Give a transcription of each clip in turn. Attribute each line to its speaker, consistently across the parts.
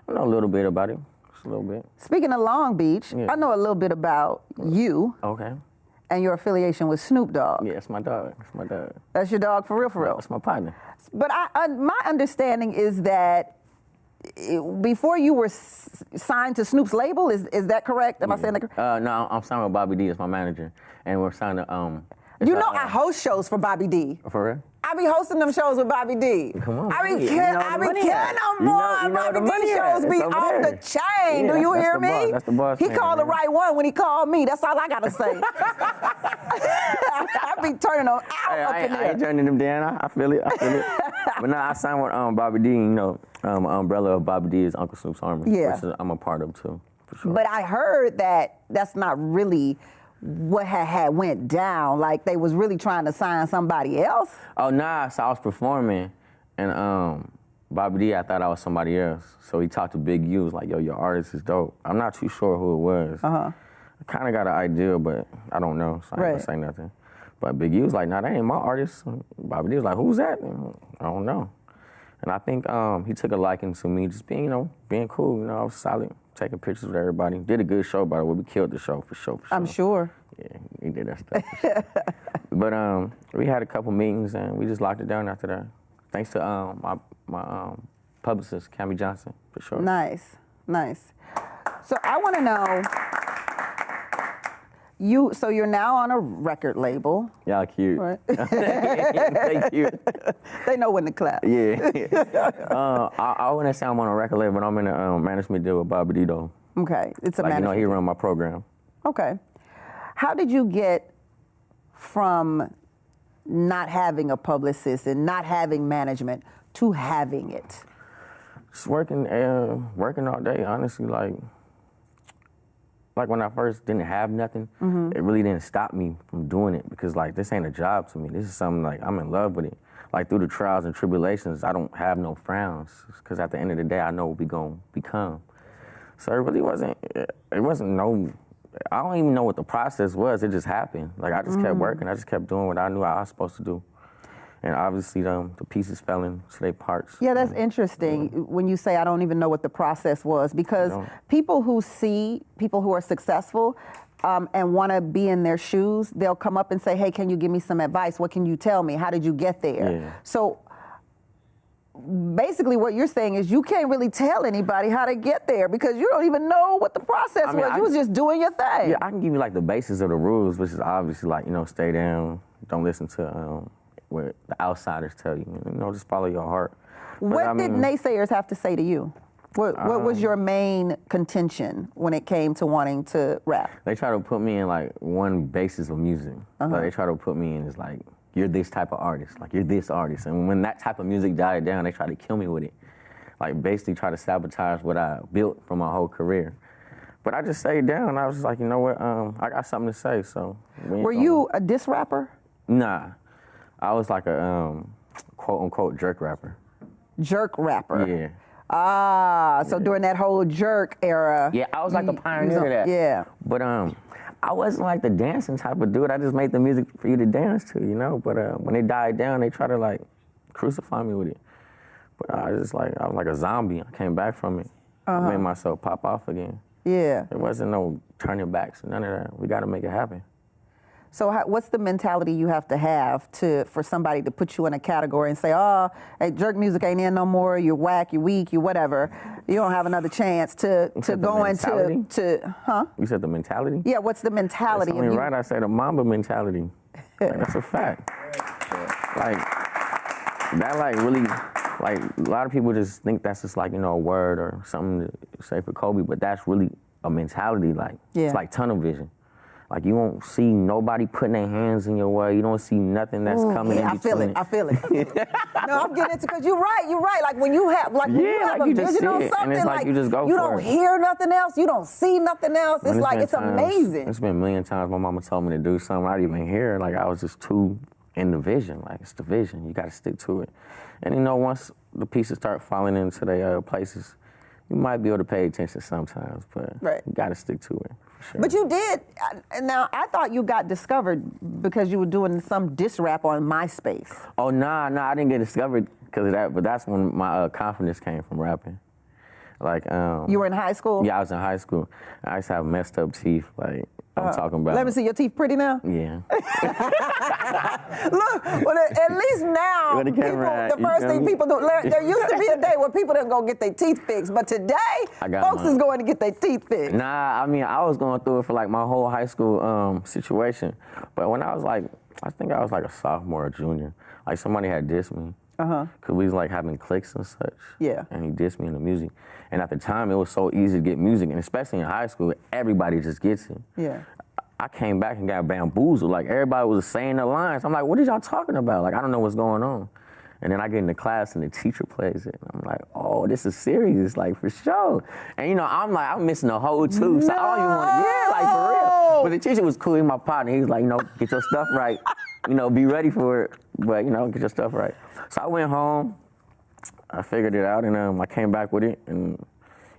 Speaker 1: I know a little bit about it. Just a little bit.
Speaker 2: Speaking of Long Beach, I know a little bit about you.
Speaker 1: Okay.
Speaker 2: And your affiliation with Snoop Dogg.
Speaker 1: Yeah, it's my dog. It's my dog.
Speaker 2: That's your dog for real, for real?
Speaker 1: That's my partner.
Speaker 2: But my understanding is that before you were signed to Snoop's label, is that correct? Am I saying that correct?
Speaker 1: No, I'm signed with Bobby D as my manager. And we're signed to,
Speaker 2: I host shows for Bobby D.
Speaker 1: For real?
Speaker 2: I be hosting them shows with Bobby D.
Speaker 1: Come on.
Speaker 2: I be killing them, boy. Bobby D shows be off the chain.
Speaker 1: Yeah,
Speaker 2: Do you hear
Speaker 1: me?
Speaker 2: me?
Speaker 1: That's the boss.
Speaker 2: He
Speaker 1: man,
Speaker 2: called
Speaker 1: man.
Speaker 2: the right one when he called me. That's all I gotta say. I be turning them out up in there.
Speaker 1: I ain't turning them down. I feel it. But now I signed with Bobby D. You know, umbrella of Bobby D is Uncle Snoop's Army.
Speaker 2: Yeah.
Speaker 1: Which I'm a part of too, for sure.
Speaker 2: But I heard that that's not really what had went down. Like they was really trying to sign somebody else.
Speaker 1: Oh nah, so I was performing, and Bobby D, I thought I was somebody else. So he talked to Big U, was like, "Yo, your artist is dope." I'm not too sure who it was. I kind of got an idea, but I don't know, so I ain't gonna say nothing. But Big U was like, "Nah, that ain't my artist." Bobby D was like, "Who's that?" I don't know. And I think he took a liking to me, just being, being cool. I was solid. Taking pictures with everybody. Did a good show, by the way. We killed the show for sure.
Speaker 2: I'm sure.
Speaker 1: Yeah, we did that stuff. But we had a couple meetings and we just locked it down after that. Thanks to my publicist, Cammy Johnson, for sure.
Speaker 2: Nice. So I want to know, so you're now on a record label.
Speaker 1: Y'all cute.
Speaker 2: Right.
Speaker 1: They cute.
Speaker 2: They know when to clap.
Speaker 1: Yeah. I wouldn't say I'm on a record label, but I'm in a management deal with Bobby D, though.
Speaker 2: Okay, it's a management
Speaker 1: he run my program.
Speaker 2: Okay. How did you get from not having a publicist and not having management to having it?
Speaker 1: Just working all day, honestly. Like when I first didn't have nothing, it really didn't stop me from doing it because this ain't a job to me. This is something I'm in love with it. Through the trials and tribulations, I don't have no frowns because at the end of the day, I know what we gonna become. So it really wasn't I don't even know what the process was. It just happened. I just kept working. I just kept doing what I knew I was supposed to do. And obviously the pieces fell into their parts.
Speaker 2: Yeah, that's interesting when you say I don't even know what the process was, because people who see people who are successful and want to be in their shoes, they'll come up and say, hey, can you give me some advice? What can you tell me? How did you get there?
Speaker 1: Yeah.
Speaker 2: So basically what you're saying is you can't really tell anybody how to get there because you don't even know what the process was. You was just doing your thing.
Speaker 1: Yeah, I can give you the basis of the rules, which is obviously stay down, don't listen to what the outsiders tell you. Just follow your heart.
Speaker 2: What did naysayers have to say to you? What was your main contention when it came to wanting to rap?
Speaker 1: They try to put me in one basis of music. They try to put me in as you're this type of artist, you're this artist. And when that type of music died down, they try to kill me with it. Basically try to sabotage what I built for my whole career. But I just stayed down. I was just like, you know what, I got something to say, so.
Speaker 2: Were you a diss rapper?
Speaker 1: Nah. I was a quote unquote jerk rapper.
Speaker 2: Jerk rapper?
Speaker 1: Yeah.
Speaker 2: So during that whole jerk era.
Speaker 1: Yeah, I was a pioneer of that.
Speaker 2: Yeah.
Speaker 1: But I wasn't the dancing type of dude. I just made the music for you to dance to, But when it died down, they tried to crucify me with it. But I was like a zombie. I came back from it. I made myself pop off again.
Speaker 2: Yeah.
Speaker 1: There wasn't no turning backs, none of that. We got to make it happen.
Speaker 2: So what's the mentality you have to have for somebody to put you in a category and say, oh, hey, jerk music ain't in no more, you're whack, you're weak, you whatever. You don't have another chance to go into, huh?
Speaker 1: You said the mentality?
Speaker 2: Yeah, what's the mentality?
Speaker 1: That's only right, I said the Mamba mentality. That's a fact. That really, a lot of people just think that's just a word or something to say for Kobe, but that's really a mentality, it's like tunnel vision. You won't see nobody putting their hands in your way. You don't see nothing that's coming in between.
Speaker 2: I feel it. No, I'm getting into because you're right. When you have when you have a vision on something,
Speaker 1: you just go
Speaker 2: you
Speaker 1: for
Speaker 2: don't
Speaker 1: it.
Speaker 2: hear nothing else. You don't see nothing else. It's it's amazing.
Speaker 1: It's been a million times my mama told me to do something I didn't even hear. I was just too in the vision. It's the vision. You got to stick to it. And once the pieces start falling into their places, you might be able to pay attention sometimes, but you got to stick to it. Sure.
Speaker 2: But you did. Now, I thought you got discovered because you were doing some diss rap on MySpace.
Speaker 1: Oh, nah, I didn't get discovered because of that, but that's when my confidence came from rapping. Like,
Speaker 2: you were in high school?
Speaker 1: Yeah, I was in high school. I used to have messed up teeth. Like, I'm talking about.
Speaker 2: Let me see your teeth pretty now?
Speaker 1: Yeah.
Speaker 2: Look, well, at least now, the first thing people do, there used to be a day where people didn't go get their teeth fixed, but today, folks is going to get their teeth fixed.
Speaker 1: Nah, I mean, I was going through it for like my whole high school situation. But when I was like, I think I was like a sophomore or junior, like somebody had dissed me. Because we was like having cliques and such.
Speaker 2: Yeah.
Speaker 1: And he dissed me in the music. And at the time, it was so easy to get music. And especially in high school, everybody just gets it.
Speaker 2: Yeah.
Speaker 1: I came back and got bamboozled. Like, everybody was saying the lines. I'm like, what are y'all talking about? Like, I don't know what's going on. And then I get into class and the teacher plays it. And I'm like, oh, this is serious, like, for sure. And, you know, I'm missing the whole tooth. So I don't even want to, yeah, like, for real. But the teacher was cool. He my partner. He was like, you know, get your stuff right. You know, be ready for it. But, you know, get your stuff right. So I went home. I figured it out. And I came back with it. And,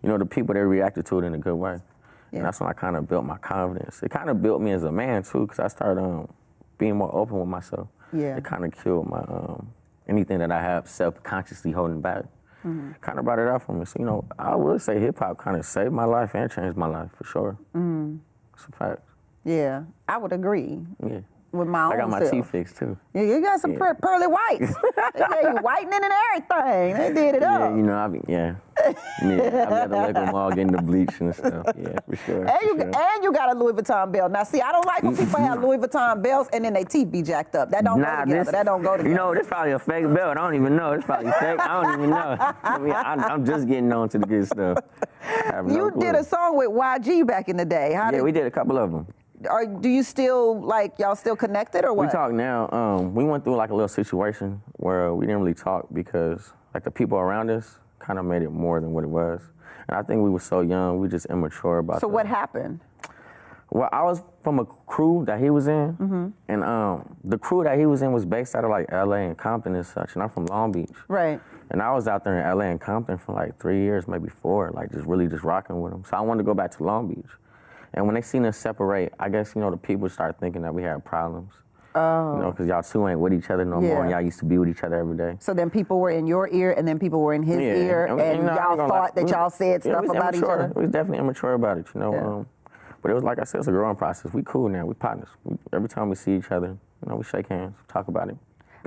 Speaker 1: you know, the people, they reacted to it in a good way. Yeah. And that's when I kind of built my confidence. It kind of built me as a man, too, because I started being more open with myself.
Speaker 2: Yeah.
Speaker 1: It kind of killed my anything that I have self-consciously holding back. Kind of brought it out for me. So, you know, I would say hip-hop kind of saved my life and changed my life, for sure. It's a fact.
Speaker 2: Yeah, I would agree.
Speaker 1: Yeah.
Speaker 2: With my own
Speaker 1: I got my teeth fixed, too.
Speaker 2: Yeah, you got some pearly whites. They gave you whitening and everything. They did it up.
Speaker 1: Yeah, you know, I be at the liquor mall getting the bleach and stuff. Yeah, for sure.
Speaker 2: And you got a Louis Vuitton belt. Now, see, I don't like when people have Louis Vuitton belts and then their teeth be jacked up. That don't go together. That don't go together.
Speaker 1: You know, this probably a fake belt. I don't even know. It's probably fake. I don't even know. I mean, I'm just getting on to the good stuff.
Speaker 2: You did a song with YG back in the day.
Speaker 1: We did a couple of them.
Speaker 2: Do you still, like, y'all still connected or what?
Speaker 1: We talk now. We went through like a little situation where we didn't really talk because like the people around us kind of made it more than what it was. And I think we were so young, we just immature about it.
Speaker 2: So what happened?
Speaker 1: Well, I was from a crew that he was in, and the crew that he was in was based out of like LA and Compton and such, and I'm from Long Beach.
Speaker 2: Right.
Speaker 1: And I was out there in LA and Compton for like 3 years, maybe 4, like just really just rocking with him. So I wanted to go back to Long Beach. And when they seen us separate, I guess, you know, the people started thinking that we had problems. Oh. You know, because y'all two ain't with each other no more, and y'all used to be with each other every day.
Speaker 2: So then people were in your ear, and then people were in his ear, and y'all thought that y'all said stuff about each other?
Speaker 1: We was definitely immature about it, you know. Yeah. But it was, like I said, it's a growing process. We cool now. We partners. Every time we see each other, you know, we shake hands, talk about it.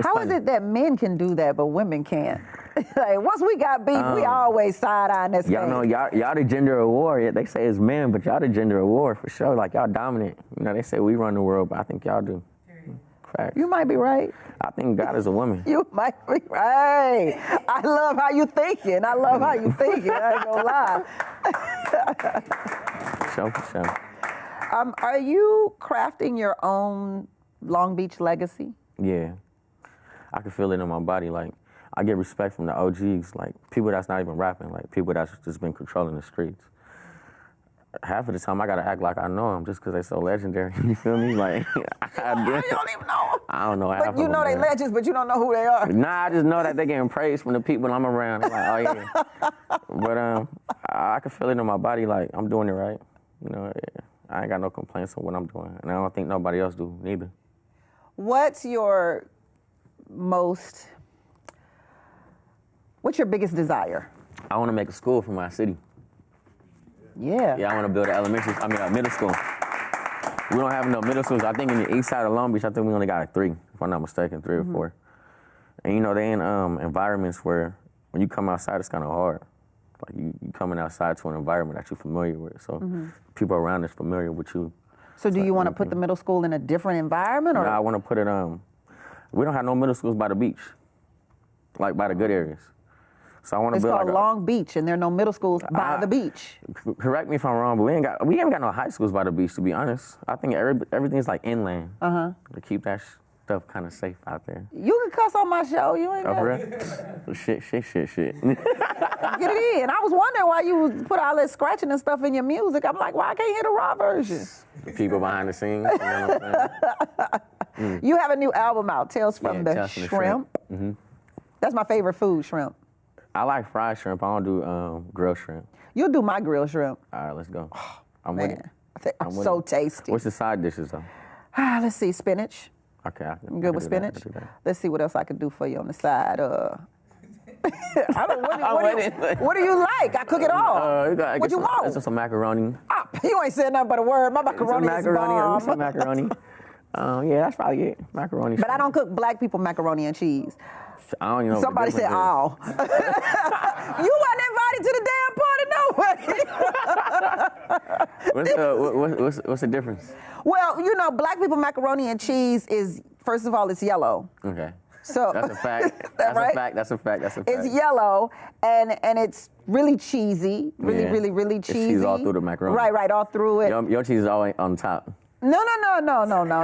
Speaker 2: How is it that men can do that, but women can't? Like, once we got beef, we always side-eye this
Speaker 1: y'all know, y'all the gender of war. Yeah, they say it's men, but y'all the gender of war for sure. Like, y'all dominant. You know, they say we run the world, but I think y'all do. Facts.
Speaker 2: You might be right.
Speaker 1: I think God is a woman.
Speaker 2: You might be right. I love how you thinking. I ain't gonna lie.
Speaker 1: For sure.
Speaker 2: Are you crafting your own Long Beach legacy?
Speaker 1: Yeah. I can feel it in my body. Like, I get respect from the OGs, like people that's not even rapping, like people that's just been controlling the streets. Half of the time I gotta act like I know them just because they're so legendary. You feel me? Like,
Speaker 2: you don't even know them.
Speaker 1: I don't know half of them.
Speaker 2: But you know they legends, but you don't know who they are.
Speaker 1: Nah, I just know that they getting praised from the people I'm around. I'm like, oh yeah. But I can feel it in my body, like I'm doing it right. You know, I ain't got no complaints on what I'm doing, and I don't think nobody else do neither.
Speaker 2: What's your biggest desire?
Speaker 1: I want to make a school for my city.
Speaker 2: Yeah.
Speaker 1: Yeah, I want to build a middle school. We don't have no middle schools. I think in the east side of Long Beach, I think we only got like 3, if I'm not mistaken, 3 or 4. And you know, they in environments where when you come outside, it's kind of hard. Like you coming outside to an environment that you're familiar with. So people around is familiar with you.
Speaker 2: So do you want to put the middle school in a different environment? Or?
Speaker 1: No, I want to put it, we don't have no middle schools by the beach, like by the good areas. So I want to build
Speaker 2: called Long Beach, and there are no middle schools by the beach.
Speaker 1: Correct me if I'm wrong, but we ain't got no high schools by the beach, to be honest. I think everything's like inland. To keep that stuff kind of safe out there.
Speaker 2: You can cuss on my show. You ain't got
Speaker 1: for real? Shit.
Speaker 2: Get it in. I was wondering why you put all that scratching and stuff in your music. I'm like, why I can't hear the raw version?
Speaker 1: The people behind the scenes. You know what I'm saying?
Speaker 2: You have a new album out, Tales from the Shrimp. That's my favorite food, shrimp.
Speaker 1: I like fried shrimp. I don't do grilled shrimp.
Speaker 2: You'll do my grilled shrimp.
Speaker 1: All right, let's go.
Speaker 2: I'm with it. I'm so tasty.
Speaker 1: What's the side dishes, though?
Speaker 2: Let's see, spinach.
Speaker 1: Okay.
Speaker 2: I'm good with spinach. Let's see what else I could do for you on the side. I don't. What do you like? I cook it all. What you want?
Speaker 1: It's some macaroni.
Speaker 2: You ain't said nothing but a word. My macaroni is bomb.
Speaker 1: Some macaroni. Yeah, that's probably it. Macaroni.
Speaker 2: But I don't cook black people macaroni and cheese.
Speaker 1: I don't even know.
Speaker 2: Somebody said, "Oh, you wasn't invited to the damn party, no way."
Speaker 1: What's the difference?
Speaker 2: Well, you know, black people macaroni and cheese is, first of all, it's yellow.
Speaker 1: Okay.
Speaker 2: So
Speaker 1: that's a fact. That's a fact.
Speaker 2: It's yellow and it's really cheesy, really cheesy.
Speaker 1: It's cheese all through the macaroni.
Speaker 2: Right, all through it.
Speaker 1: Your cheese is always on top.
Speaker 2: No.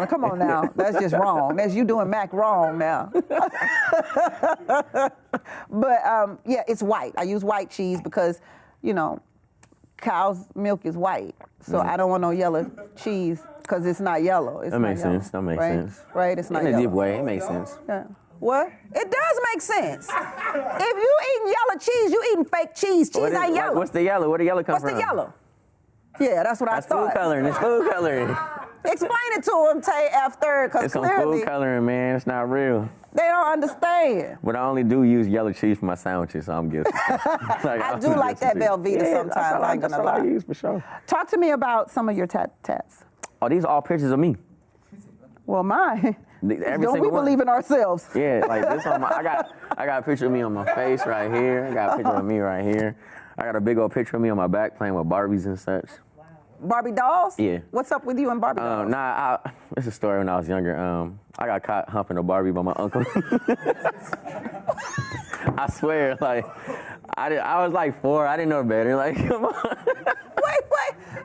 Speaker 2: Come on now. That's just wrong. That's you doing mac wrong now. But yeah, it's white. I use white cheese because, you know, cow's milk is white. So I don't want no yellow cheese because it's not yellow.
Speaker 1: That makes sense.
Speaker 2: Right? It's not yellow.
Speaker 1: In a deep way, it makes sense.
Speaker 2: Yeah. What? It does make sense. If you eating yellow cheese, you eating fake cheese. Cheese ain't yellow.
Speaker 1: What's the yellow? Where the yellow come from?
Speaker 2: What's the yellow? Yeah, that's what I thought.
Speaker 1: Food coloring. It's food coloring.
Speaker 2: Explain it to them, Tayf3rd, because
Speaker 1: it's clearly... It's some food coloring, man. It's not real.
Speaker 2: They don't understand.
Speaker 1: But I only do use yellow cheese for my sandwiches, so I'm guilty.
Speaker 2: I do like that Velveeta sometimes.
Speaker 1: That's what I use for sure.
Speaker 2: Talk to me about some of your tats.
Speaker 1: Oh, these are all pictures of me.
Speaker 2: Well, mine.
Speaker 1: Don't
Speaker 2: we believe in ourselves?
Speaker 1: Yeah, like this on my. I got a picture of me on my face right here. I got a picture of me right here. I got a big old picture of me on my back playing with Barbies and such.
Speaker 2: Barbie dolls?
Speaker 1: Yeah.
Speaker 2: What's up with you and Barbie dolls?
Speaker 1: It's a story when I was younger. I got caught humping a Barbie by my uncle. I swear, like, I was like 4. I didn't know better. Like, come on.
Speaker 2: Wait.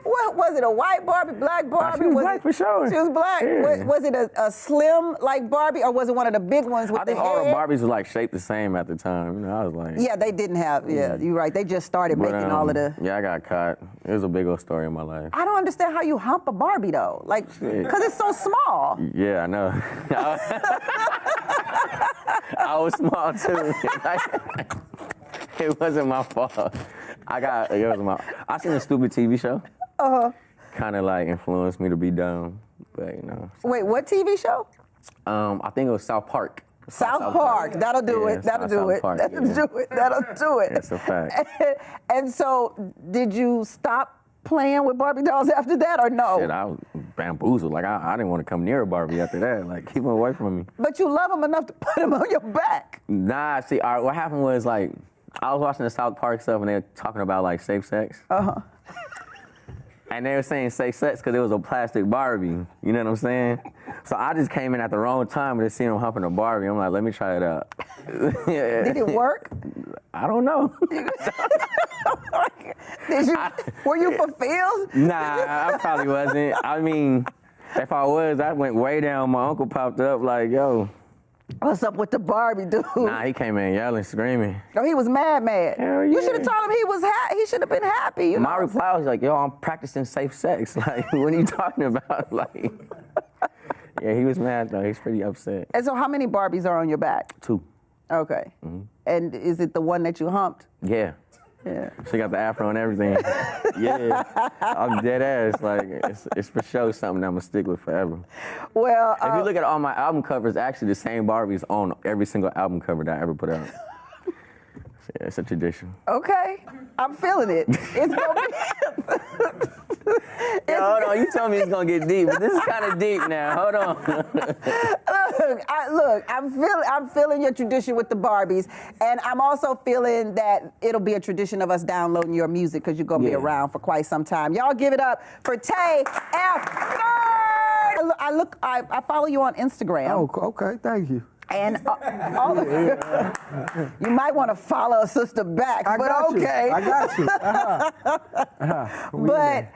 Speaker 2: What was it? A white Barbie, black Barbie?
Speaker 1: She was black for sure.
Speaker 2: She was black.
Speaker 1: Yeah.
Speaker 2: Was it a slim like Barbie, or was it one of the big ones with the head?
Speaker 1: I think all the Barbies were like shaped the same at the time. You know, I was like.
Speaker 2: Yeah, they didn't have. Yeah, you're right. They just started making all of the.
Speaker 1: Yeah, I got caught. It was a big old story in my life.
Speaker 2: I don't understand how you hump a Barbie though, like, because it's so small.
Speaker 1: Yeah, I know. I was small too. It wasn't my fault. I seen a stupid TV show. Kind of like influenced me to be dumb, but you know.
Speaker 2: Wait, what TV show?
Speaker 1: I think it was South Park.
Speaker 2: South Park. That'll do it. That'll do it. That'll do it.
Speaker 1: That's a fact.
Speaker 2: And so, did you stop playing with Barbie dolls after that, or no?
Speaker 1: Shit, I was bamboozled. Like I didn't want to come near a Barbie after that. Like keep them away from me.
Speaker 2: But you love them enough to put them on your back.
Speaker 1: Nah, see, all right, what happened was like I was watching the South Park stuff and they were talking about like safe sex. And they were saying safe sex because it was a plastic Barbie. You know what I'm saying? So I just came in at the wrong time and just seen them humping a Barbie. I'm like, let me try it out.
Speaker 2: Did it work?
Speaker 1: I don't know.
Speaker 2: Were you fulfilled?
Speaker 1: Nah, I probably wasn't. I mean, if I was, I went way down. My uncle popped up like, yo.
Speaker 2: What's up with the Barbie dude?
Speaker 1: Nah, he came in yelling, screaming.
Speaker 2: Oh, he was mad.
Speaker 1: Hell yeah.
Speaker 2: You should have told him he should have been happy. You
Speaker 1: My reply was like, yo, I'm practicing safe sex. Like, what are you talking about? Like, yeah, he was mad though. He's pretty upset.
Speaker 2: And so how many Barbies are on your back?
Speaker 1: 2.
Speaker 2: Okay. Mm-hmm. And is it the one that you humped?
Speaker 1: Yeah. She got the afro and everything. Yeah. I'm dead ass. Like, it's for sure something I'm going to stick with forever.
Speaker 2: Well,
Speaker 1: if you look at all my album covers, actually the same Barbies on every single album cover that I ever put out. Yeah, it's a tradition.
Speaker 2: Okay. I'm feeling it. It's going to be...
Speaker 1: Yo, hold on. You told me it's going to get deep, but this is kind of deep now. Hold on.
Speaker 2: I'm feeling your tradition with the Barbies, and I'm also feeling that it'll be a tradition of us downloading your music because you're going to be around for quite some time. Y'all give it up for Tayf3rd. I follow you on Instagram.
Speaker 3: Oh, okay. Thank you.
Speaker 2: And you might want to follow a sister back,
Speaker 3: I got you.
Speaker 2: But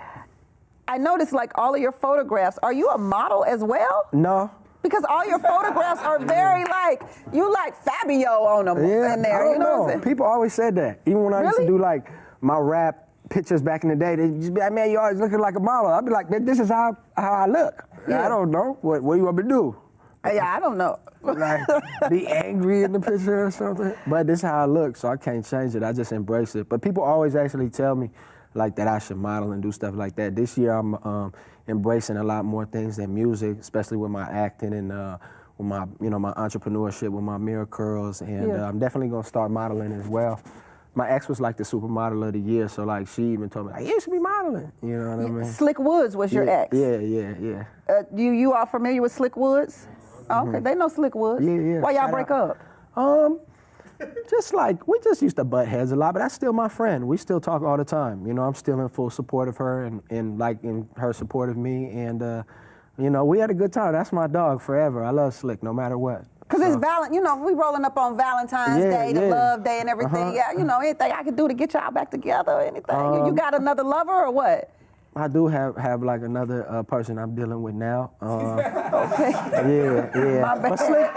Speaker 2: I noticed, like, all of your photographs. Are you a model as well?
Speaker 3: No.
Speaker 2: Because all your photographs are very like, you like Fabio on them in there.
Speaker 3: I
Speaker 2: you know what I'm saying?
Speaker 3: People always said that. Even when I used to do like my rap pictures back in the day, they just be like, man, you always looking like a model. I'd be like, this is how I look. Yeah. I don't know. What do you want me to do?
Speaker 2: Yeah, I don't know.
Speaker 3: Like, be angry in the picture or something. But this is how I look, so I can't change it. I just embrace it. But people always actually tell me like that I should model and do stuff like that. This year I'm embracing a lot more things than music, especially with my acting and my, my entrepreneurship with my mirror curls, and I'm definitely gonna start modeling as well. My ex was like the supermodel of the year, so like she even told me, like, you should be modeling. You know what I mean?
Speaker 2: Slick Woods was your ex.
Speaker 3: Yeah.
Speaker 2: You all familiar with Slick Woods? Oh, okay, they know Slick Woods.
Speaker 3: Yeah.
Speaker 2: Why y'all break up?
Speaker 3: Just like, we just used to butt heads a lot, but that's still my friend. We still talk all the time. I'm still in full support of her and in her support of me. And, we had a good time. That's my dog forever. I love Slick no matter what.
Speaker 2: Because it's we rolling up on Valentine's Day, the Love Day and everything. Yeah, anything I could do to get y'all back together or anything. You got another lover or what?
Speaker 3: I do have like another person I'm dealing with now.
Speaker 2: Okay.
Speaker 3: Yeah.
Speaker 2: My bad.
Speaker 3: But Slick,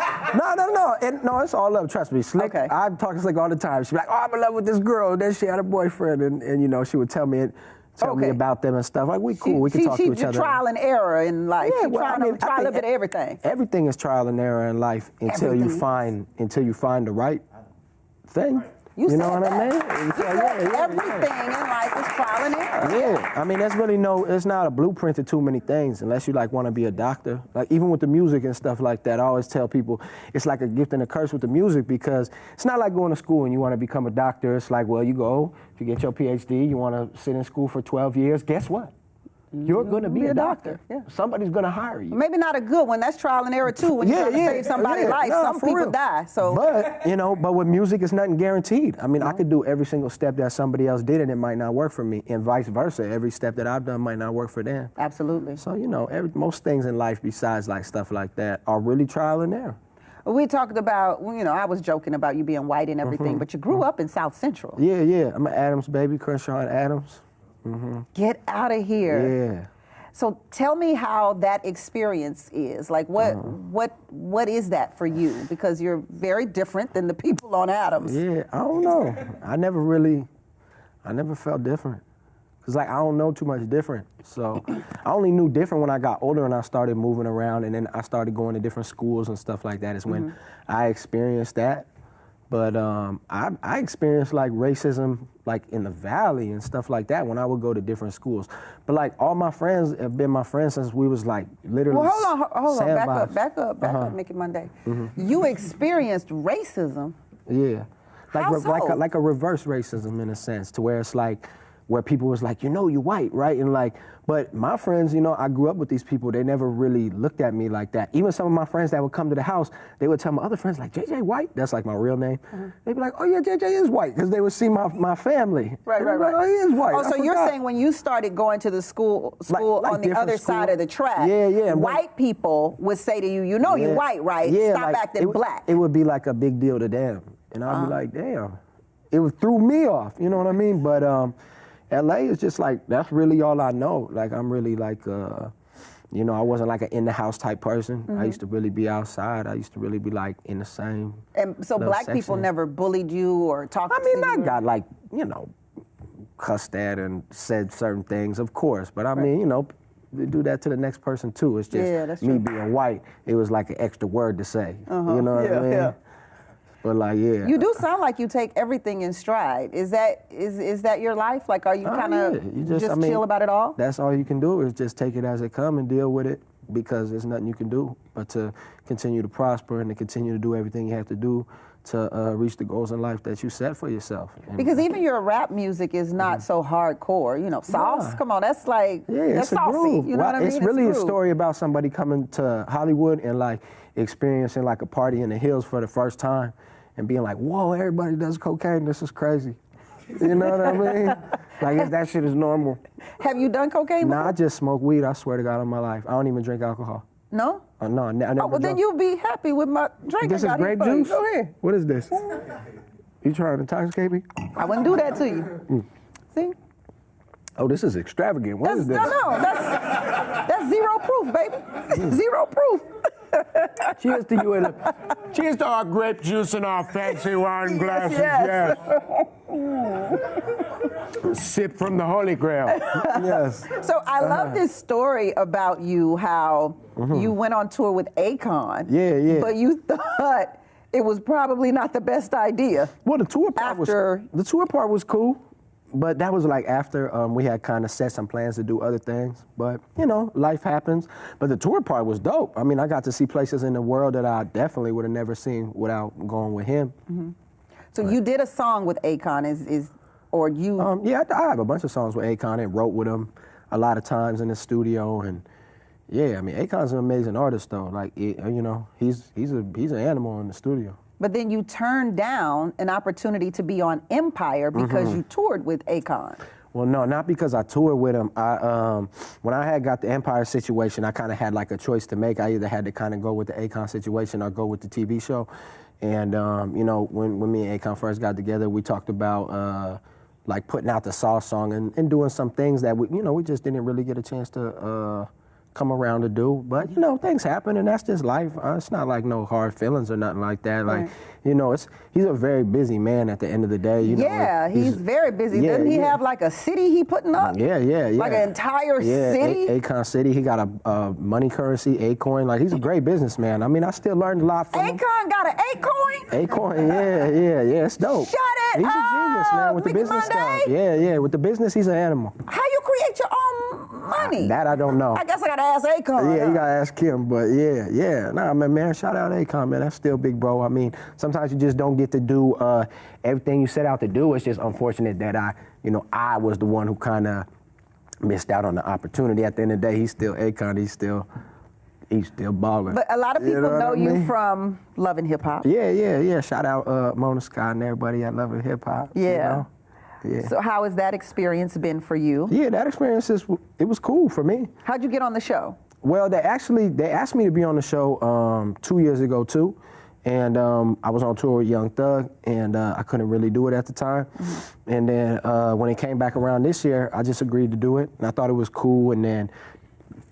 Speaker 3: no, it's all love. Trust me, Slick. Okay. I talk to Slick all the time. She'd be like, "Oh, I'm in love with this girl." Then she had a boyfriend, and she would tell me about them and stuff. Like, we cool. We can talk to each other.
Speaker 2: Trial and error in life.
Speaker 3: Yeah,
Speaker 2: try a little bit of everything.
Speaker 3: Everything is trial and error in life until you find the right thing. You know what I mean?
Speaker 2: Everything in life is trial and error.
Speaker 3: Yeah, I mean, there's really it's not a blueprint to too many things unless you like want to be a doctor. Like even with the music and stuff like that, I always tell people it's like a gift and a curse with the music because it's not like going to school and you want to become a doctor. It's like, well, you go, if you get your PhD, you want to sit in school for 12 years, guess what? You're going to be a doctor. Yeah. Somebody's going to hire you.
Speaker 2: Maybe not a good one. That's trial and error too. When you're trying to save somebody's life, some people die. So,
Speaker 3: but with music, it's nothing guaranteed. I mean, I could do every single step that somebody else did, and it might not work for me, and vice versa. Every step that I've done might not work for them.
Speaker 2: Absolutely.
Speaker 3: So most things in life besides like stuff like that are really trial and error.
Speaker 2: We talked about, I was joking about you being white and everything, but you grew up in South Central.
Speaker 3: Yeah. I'm an Adams baby, Crenshaw and Adams.
Speaker 2: Get out of here.
Speaker 3: Yeah.
Speaker 2: So tell me how that experience is. Like, what is that for you? Because you're very different than the people on Adams.
Speaker 3: Yeah, I don't know. I never felt different. Because, I don't know too much different. So I only knew different when I got older and I started moving around and then I started going to different schools and stuff like that is when I experienced that. But I experienced racism in the valley and stuff like that when I would go to different schools. But all my friends have been my friends since we was literally.
Speaker 2: Well, hold on, back up, Mickey Munday. You experienced racism.
Speaker 3: Yeah, like a reverse racism in a sense, to where it's where people was like, you white, right? And but my friends, I grew up with these people. They never really looked at me like that. Even some of my friends that would come to the house, they would tell my other friends, JJ White, that's my real name. They'd be like, oh yeah, JJ is white, because they would see my family.
Speaker 2: Right.
Speaker 3: Like, oh, he is white.
Speaker 2: Oh, so you're saying when you started going to the school on the other side of the track, white people would say to you, you're white, right?
Speaker 3: Yeah,
Speaker 2: stop acting black.
Speaker 3: It would be a big deal to them. And I'd be like, damn. It threw me off, you know what I mean? But LA is just that's really all I know. I'm really I wasn't an in-the-house type person. I used to really be outside. I used to really be in the same. And so
Speaker 2: black
Speaker 3: section.
Speaker 2: People never bullied you or talked to you?
Speaker 3: I got cussed at and said certain things, of course. But they do that to the next person too. It's just me being white. It was an extra word to say. You know what I mean? Yeah. But
Speaker 2: You do sound like you take everything in stride. Is that your life? Are you kind of just chill about it all?
Speaker 3: That's all you can do is just take it as it comes and deal with it, because there's nothing you can do but to continue to prosper and to continue to do everything you have to do to reach the goals in life that you set for yourself.
Speaker 2: Because even your rap music is not so hardcore. Sauce, come on, that's that's saucy.
Speaker 3: Groove.
Speaker 2: You know what I mean?
Speaker 3: It's really a story about somebody coming to Hollywood and experiencing a party in the hills for the first time. And being whoa, everybody does cocaine, this is crazy. You know what I mean? That shit is normal.
Speaker 2: Have you done cocaine before?
Speaker 3: Nah, I just smoke weed, I swear to God, on my life. I don't even drink alcohol.
Speaker 2: No?
Speaker 3: No, I never
Speaker 2: well, then you'll be happy with my drink.
Speaker 3: This is grape juice? Go ahead. What is this? You trying to intoxicate me?
Speaker 2: I wouldn't do that to you. See?
Speaker 3: Oh, this is extravagant. What is this?
Speaker 2: No, that's zero proof, baby. Zero proof.
Speaker 3: Cheers to you.
Speaker 4: Cheers to our grape juice and our fancy wine glasses. Yes. Sip from the Holy Grail.
Speaker 3: Yes.
Speaker 2: So I love this story about you, how you went on tour with Akon.
Speaker 3: Yeah.
Speaker 2: But you thought it was probably not the best idea.
Speaker 3: Well, the tour part was cool. But that was like after we had kind of set some plans to do other things. But, you know, life happens. But the tour part was dope. I mean, I got to see places in the world that I definitely would have never seen without going with him.
Speaker 2: Mm-hmm. So you did a song with Akon, or you?
Speaker 3: Yeah, I have a bunch of songs with Akon and wrote with him a lot of times in the studio. And yeah, I mean, Akon's an amazing artist though. Like, you know, he's an animal in the studio. But
Speaker 2: then you turned down an opportunity to be on Empire because you toured with Akon.
Speaker 3: Well, no, not because I toured with him. When I had got the Empire situation, I kind of had like a choice to make. I either had to kind of go with the Akon situation or go with the TV show. And, you know, when me and Akon first got together, we talked about like putting out the Sauce song and doing some things that we just didn't really get a chance to come around to do. But, you know, things happen and that's just life. It's not like no hard feelings or nothing like that. Like, you know, he's a very busy man at the end of the day. You know,
Speaker 2: he's very busy. Yeah, doesn't he have like a city he putting up?
Speaker 3: Yeah.
Speaker 2: Like an entire city?
Speaker 3: Akon City. He got a money currency, Acoin. Like, he's a great businessman. I mean, I still learned a lot from him.
Speaker 2: Akon got an Acoin?
Speaker 3: Acoin, yeah, it's dope.
Speaker 2: Shut it
Speaker 3: He's a genius, man, with the business stuff. Yeah, with the business, he's an animal.
Speaker 2: How you create your own money?
Speaker 3: That I don't know.
Speaker 2: I guess I gotta ask Akon.
Speaker 3: Yeah, you gotta ask him, but yeah. Nah, man, shout out Akon, man. That's still big, bro. I mean, sometimes you just don't get to do everything you set out to do. It's just unfortunate that I was the one who kind of missed out on the opportunity. At the end of the day, he's still Akon. He's still balling.
Speaker 2: But a lot of people know you from Love and Hip Hop.
Speaker 3: Yeah. Shout out Mona Scott and everybody at Love and Hip Hop.
Speaker 2: Yeah.
Speaker 3: You know? Yeah.
Speaker 2: So how has that experience been for you?
Speaker 3: Yeah, that experience it was cool for me.
Speaker 2: How'd you get on the show?
Speaker 3: Well, they asked me to be on the show 2 years ago too, and I was on tour with Young Thug, and I couldn't really do it at the time. Mm-hmm. And then when it came back around this year, I just agreed to do it, and I thought it was cool. And then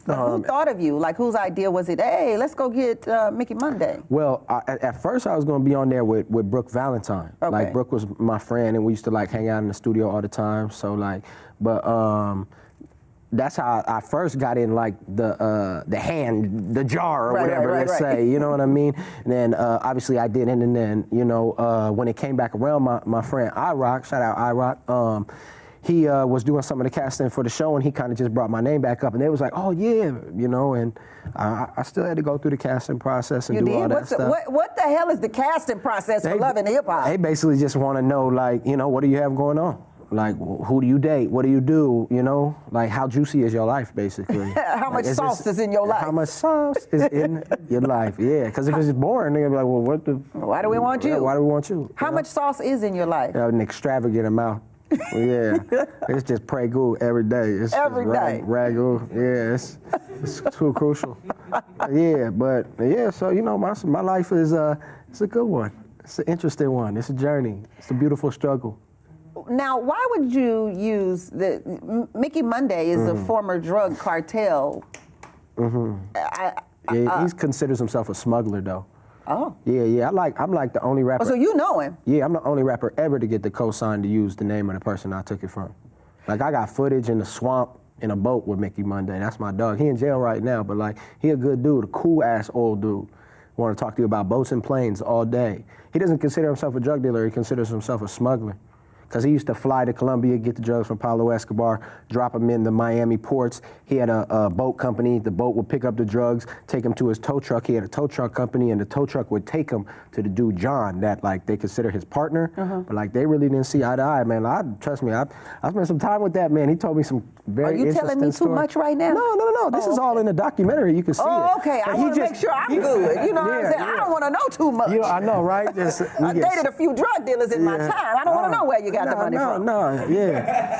Speaker 2: who thought of you? Like, whose idea was it? Hey, let's go get Mickey Munday.
Speaker 3: Well, at first I was going to be on there with Brooke Valentine.
Speaker 2: Okay.
Speaker 3: Like, Brooke was my friend, and we used to like hang out in the studio all the time. So like, but that's how I first got in, like the jar or whatever, let's say. You know what I mean? And then obviously I didn't, and then when it came back around, my friend iRock, shout out iRock. He was doing some of the casting for the show, and he kind of just brought my name back up, and they was like, oh yeah, and I still had to go through the casting process and do all that stuff.
Speaker 2: What the hell is the casting process for Love and Hip Hop?
Speaker 3: They basically just want to know, like, what do you have going on? Like, who do you date? What do you do? Like, how juicy is your life, basically?
Speaker 2: How much sauce is in your life?
Speaker 3: How much sauce is in your life? Yeah, because if it's boring, they're gonna be like, well,
Speaker 2: why do we want you?
Speaker 3: Why do we want you?
Speaker 2: How much sauce is in your life?
Speaker 3: An extravagant amount. Yeah, it's just Prego every day. It's
Speaker 2: every day.
Speaker 3: Ragu. Yeah, it's too crucial. Yeah, but yeah, so my life is it's a good one. It's an interesting one. It's a journey. It's a beautiful struggle.
Speaker 2: Now, why would you use Mickey Munday is a former drug cartel.
Speaker 3: Mm-hmm. He considers himself a smuggler, though.
Speaker 2: Oh.
Speaker 3: Yeah. I'm like the only rapper.
Speaker 2: Oh, so you know him?
Speaker 3: Yeah, I'm the only rapper ever to get the cosign to use the name of the person I took it from. Like, I got footage in the swamp in a boat with Mickey Munday. That's my dog. He in jail right now, but like, he a good dude, a cool ass old dude. Want to talk to you about boats and planes all day. He doesn't consider himself a drug dealer. He considers himself a smuggler. Because he used to fly to Colombia, get the drugs from Pablo Escobar, drop them in the Miami ports. He had a boat company. The boat would pick up the drugs, take them to his tow truck. He had a tow truck company, and the tow truck would take him to the dude, John, that like they consider his partner. But like, they really didn't see eye to eye, man. Trust me, I spent some time with that man. He told me some very interesting stories.
Speaker 2: Are you telling me too much right now?
Speaker 3: No. This is all in the documentary. You can see it.
Speaker 2: Oh, okay. I want to make sure I'm good. You know what I'm saying? I don't want to know too much.
Speaker 3: I know, right?
Speaker 2: I dated a few drug dealers in my time. I don't want to know where you got the money from.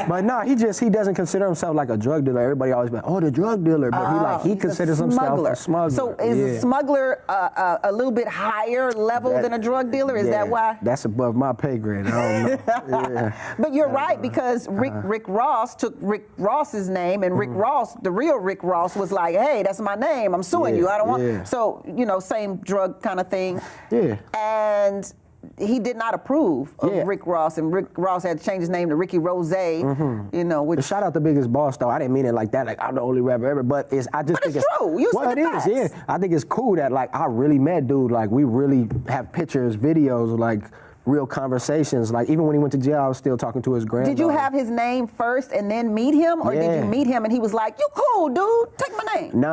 Speaker 3: But he doesn't consider himself like a drug dealer. Everybody always like, oh, the drug dealer, but he considers himself a smuggler.
Speaker 2: So is a smuggler a little bit higher level than a drug dealer? Is that why?
Speaker 3: That's above my pay grade. I don't know.
Speaker 2: But you're right, because Rick Ross took Rick Ross's name, and Rick Ross, the real Rick Ross, was like, hey, that's my name. I'm suing you. I don't want. So same drug kind of thing.
Speaker 3: Yeah.
Speaker 2: And he did not approve of Rick Ross, and Rick Ross had to change his name to Ricky Rose. Which
Speaker 3: shout out the biggest boss, though. I didn't mean it like that, like I'm the only rapper ever, but I just think
Speaker 2: it's true. You said
Speaker 3: it is. Yeah, I think it's cool that like I really met dude. Like, we really have pictures, videos, like real conversations. Like even when he went to jail, I was still talking to his granddaughter.
Speaker 2: Did you have his name first and then meet him, or did you meet him and he was like, "You cool, dude? Take my name."
Speaker 3: No.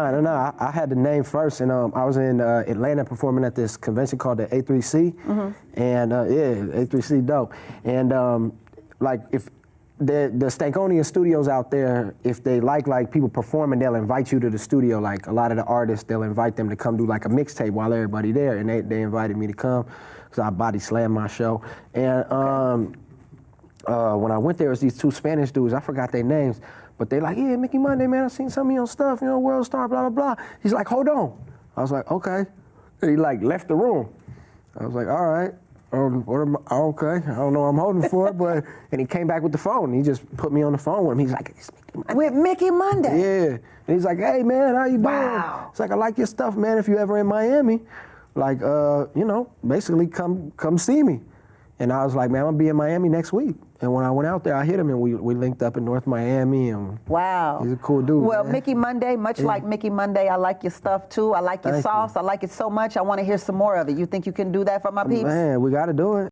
Speaker 3: I had the name first, and I was in Atlanta performing at this convention called the A3C, and A3C dope. And like if the Stankonia studios out there, if they like people performing, they'll invite you to the studio. Like a lot of the artists, they'll invite them to come do like a mixtape while everybody there, and they invited me to come because I body slammed my show. And when I went there, it was these two Spanish dudes. I forgot their names, but they like, yeah, Mickey Munday, man, I seen some of your stuff, you know, World Star, blah blah blah. He's like, hold on. I was like, okay. And he like left the room. I was like, all right. Okay, I don't know what I'm holding for, but and he came back with the phone. He just put me on the phone with him. He's like,
Speaker 2: with Mickey Munday.
Speaker 3: Yeah, and he's like, hey man, how you doing?
Speaker 2: Wow.
Speaker 3: It's like, I like your stuff, man. If you ever in Miami, like, you know, basically come see me. And I was like, man, I'm gonna be in Miami next week. And when I went out there, I hit him and we linked up in North Miami. And
Speaker 2: wow.
Speaker 3: He's a cool dude.
Speaker 2: Well,
Speaker 3: man.
Speaker 2: Mickey Munday, much like Mickey Munday, I like your stuff too. I like your sauce. I like it so much. I want to hear some more of it. You think you can do that for my peeps?
Speaker 3: Man, we gotta do it.